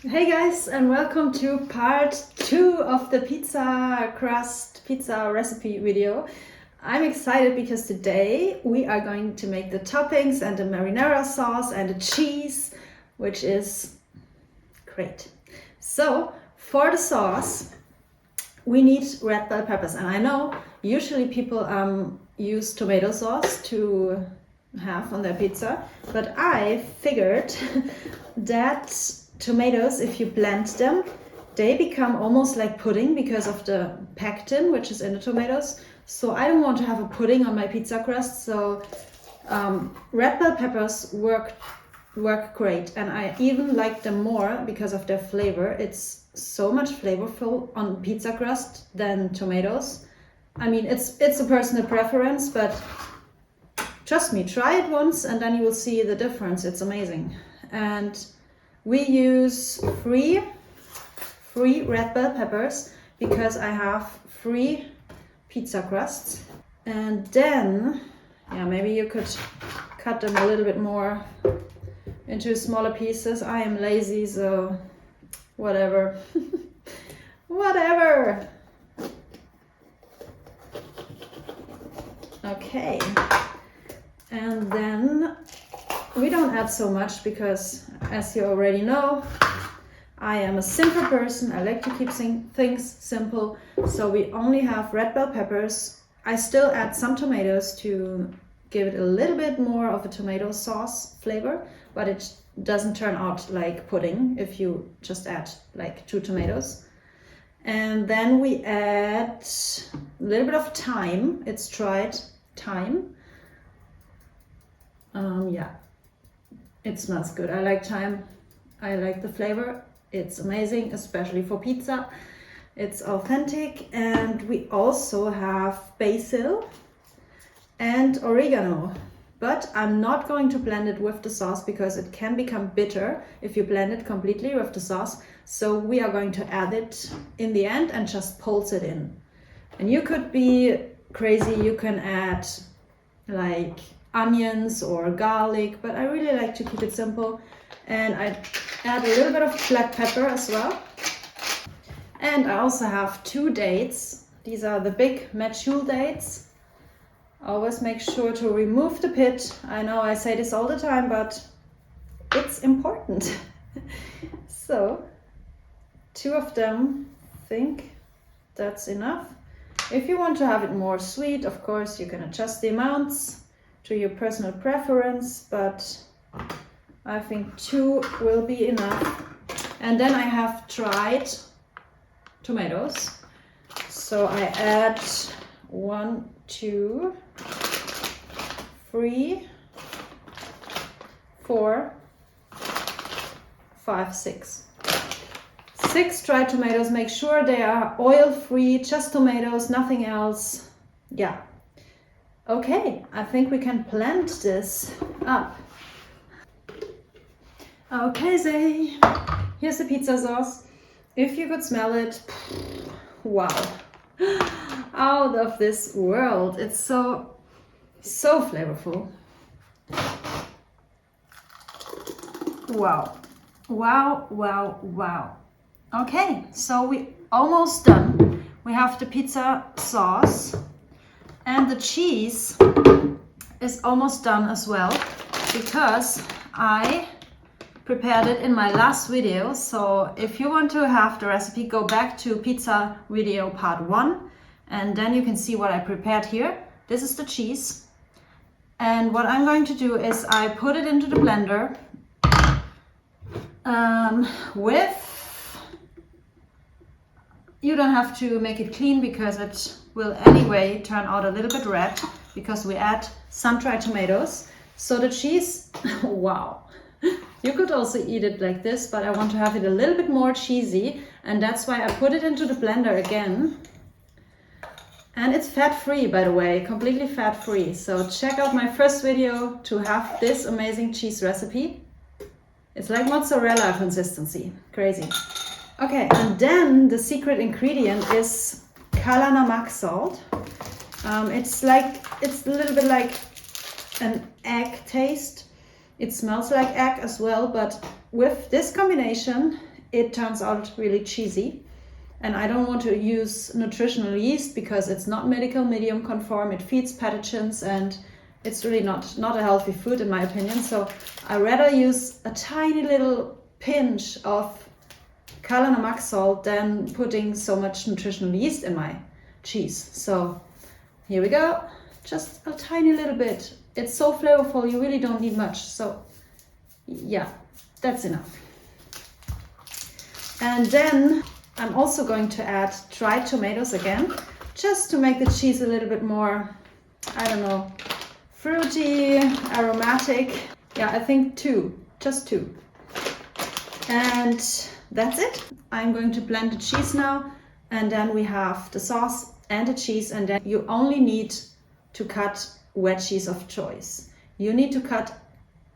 Hey guys, and welcome to part 2 of the pizza recipe video. I'm excited because today we are going to make the toppings and the marinara sauce and the cheese, which is great. So for the sauce we need red bell peppers, and I know usually people use tomato sauce to have on their pizza, but I figured that tomatoes, if you blend them, they become almost like pudding because of the pectin which is in the tomatoes. So I don't want to have a pudding on my pizza crust, so red bell peppers work great, and I even like them more because of their flavor. It's so much flavorful on pizza crust than tomatoes. I mean, it's a personal preference, but trust me, try it once and then you will see the difference. It's amazing. And we use three red bell peppers because I have 3 pizza crusts. And then, yeah, maybe you could cut them a little bit more into smaller pieces. I am lazy, so whatever. Whatever. Okay. And then we don't add so much because, as you already know, I am a simple person. I like to keep things simple. So we only have red bell peppers. I still add some tomatoes to give it a little bit more of a tomato sauce flavor, but it doesn't turn out like pudding if you just add like 2 tomatoes. And then we add a little bit of thyme. It's dried thyme. Yeah. It smells good. I like thyme. I like the flavor. It's amazing, especially for pizza. It's authentic. And we also have basil and oregano. But I'm not going to blend it with the sauce because it can become bitter if you blend it completely with the sauce. So we are going to add it in the end and just pulse it in. And you could be crazy. You can add like onions or garlic, but I really like to keep it simple. And I add a little bit of black pepper as well. And I also have 2 dates. These are the big mature dates. Always make sure to remove the pit. I know I say this all the time, but it's important. So 2 of them, I think that's enough. If you want to have it more sweet, of course you can adjust the amounts to your personal preference, but I think 2 will be enough. And then I have dried tomatoes, so I add 1, 2, 3, 4, 5, 6. 6 dried tomatoes. Make sure they are oil-free, just tomatoes, nothing else. Yeah. Okay, I think we can blend this up. Okay, Zay, here's the pizza sauce. If you could smell it, wow, out of this world. It's so flavorful. Wow, wow, wow, wow. Okay, so we almost done. We have the pizza sauce. And the cheese is almost done as well because I prepared it in my last video. So if you want to have the recipe, go back to pizza video part 1 and then you can see what I prepared here. This is the cheese. And what I'm going to do is I put it into the blender you don't have to make it clean because it will anyway turn out a little bit red because we add some dried tomatoes. So the cheese, wow. You could also eat it like this, but I want to have it a little bit more cheesy, and that's why I put it into the blender again. And it's fat-free, by the way, completely fat-free. So check out my first video to have this amazing cheese recipe. It's like mozzarella consistency, crazy. Okay, and then the secret ingredient is kala namak salt. It's a little bit like an egg taste. It smells like egg as well, but with this combination, it turns out really cheesy. And I don't want to use nutritional yeast because it's not medical medium conform, it feeds pathogens, and it's really not a healthy food in my opinion. So I rather use a tiny little pinch of Kalanamak salt than putting so much nutritional yeast in my cheese. So here we go, just a tiny little bit. It's so flavorful, you really don't need much. So yeah, that's enough. And then I'm also going to add dried tomatoes again, just to make the cheese a little bit more, I don't know, fruity, aromatic. Yeah, I think just two. And that's it. I'm going to blend the cheese now, and then we have the sauce and the cheese, and then you only need to cut veggies of choice. You need to cut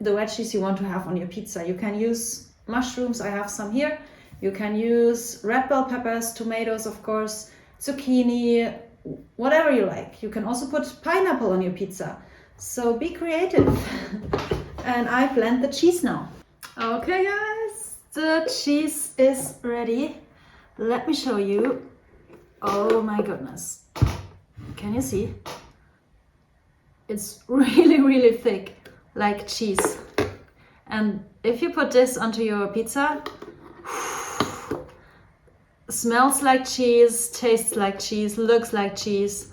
the veggies you want to have on your pizza. You can use mushrooms, I have some here. You can use red bell peppers, tomatoes of course, zucchini, whatever you like. You can also put pineapple on your pizza. So be creative. And I blend the cheese now. Okay guys, the cheese is ready. Let me show you. Oh my goodness. Can you see? It's really thick, like cheese. And if you put this onto your pizza, smells like cheese, tastes like cheese, looks like cheese.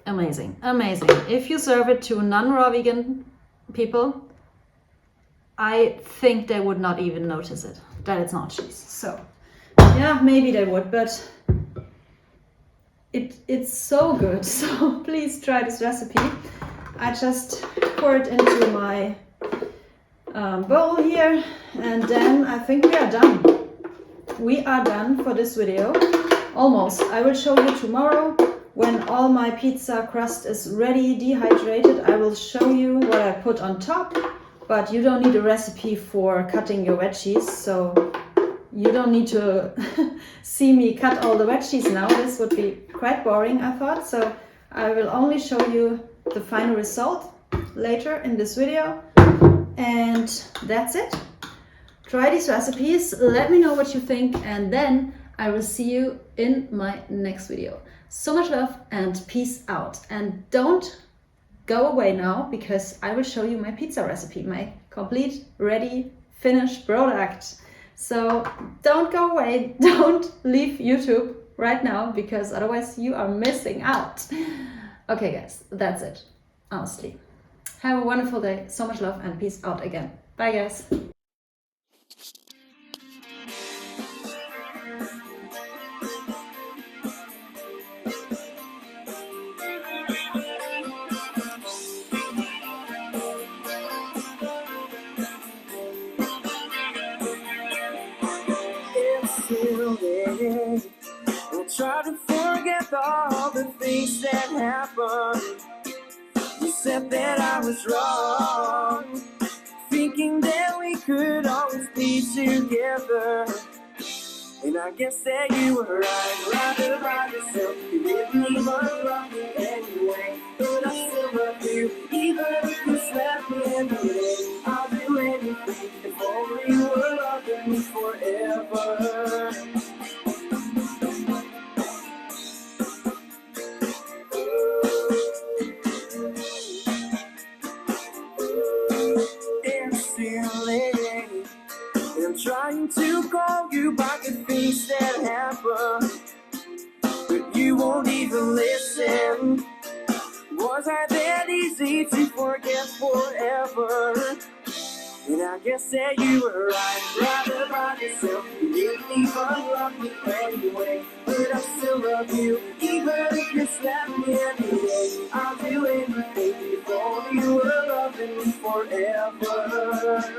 Amazing, amazing. If you serve it to non-raw vegan people, I think they would not even notice it, that it's not cheese. So yeah, maybe they would, but it's so good. So please try this recipe. I just pour it into my bowl here, and then I think we are done. We are done for this video, almost. I will show you tomorrow when all my pizza crust is ready, dehydrated. I will show you what I put on top, but you don't need a recipe for cutting your veggies, so you don't need to see me cut all the veggies now. This would be quite boring, I thought, so I will only show you the final result later in this video, and that's it. Try these recipes, let me know what you think, and then I will see you in my next video. So much love and peace out. And don't go away now, because I will show you my pizza recipe, my complete, ready, finished product. So don't go away, don't leave YouTube right now, because otherwise you are missing out. Okay guys, that's it, honestly. Have a wonderful day, so much love and peace out again. Bye guys. I try to forget all the things that happened. You said that I was wrong, thinking that we could always be together. And I guess that you were right about yourself. You didn't even love me anyway, but I still love you. Even if you slapped me in the leg, I'll do anything if only you were loving me forever. I'm trying to call you back the things that happen, but you won't even listen. Was I that easy to forget forever? And I guess that you were right about yourself. You didn't even love me anyway, but I still love you. Even if you slap me anyway, I'll do anything if only you were loving me forever.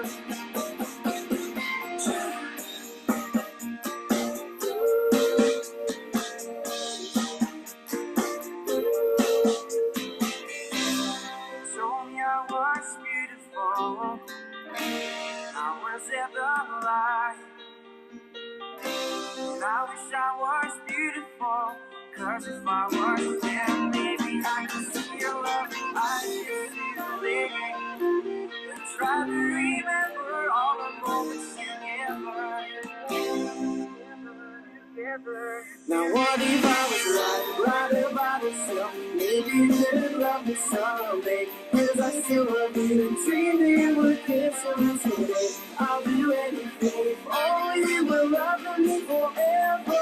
I was ever alive, and I wish I was beautiful, 'cause if I was, then maybe I could see your love, I could see the living, and try to remember all the moments together. Now what if I was right about myself? Maybe you could love me someday. Cause I still love you and dream you would kiss me today. I'll do anything if only you will love me forever.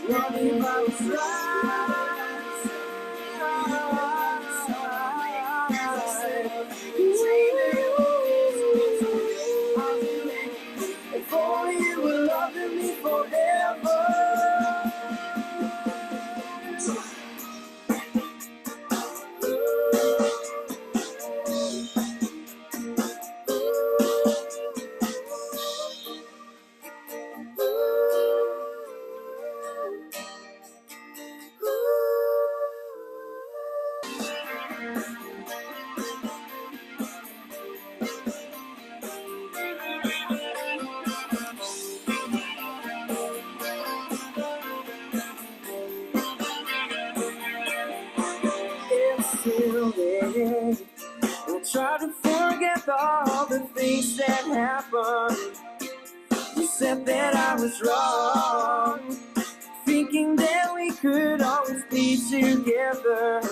What if I was if only you were loving me forever. Still there. I try to forget all the things that happened. You said that I was wrong, thinking that we could always be together.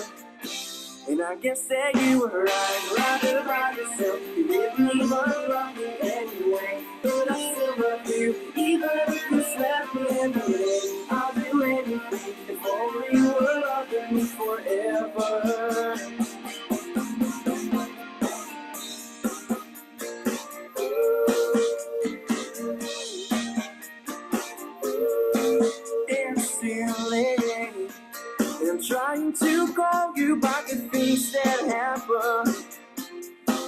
And I guess that you were right about yourself. You didn't even love me anyway, but I still love you, even if you slapped me every day. I'll do anything if only you were loving me forever. It's still late. I'm trying to call you back the things that happen,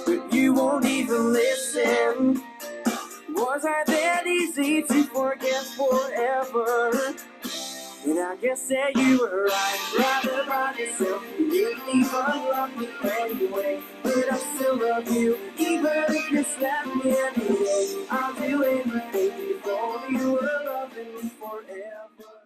but you won't even listen. Was I that easy to forget forever? And I guess that you were right about yourself. You didn't even love me anyway, but I still love you, even if you slap me every day. I'll do anything if only you were loving me forever.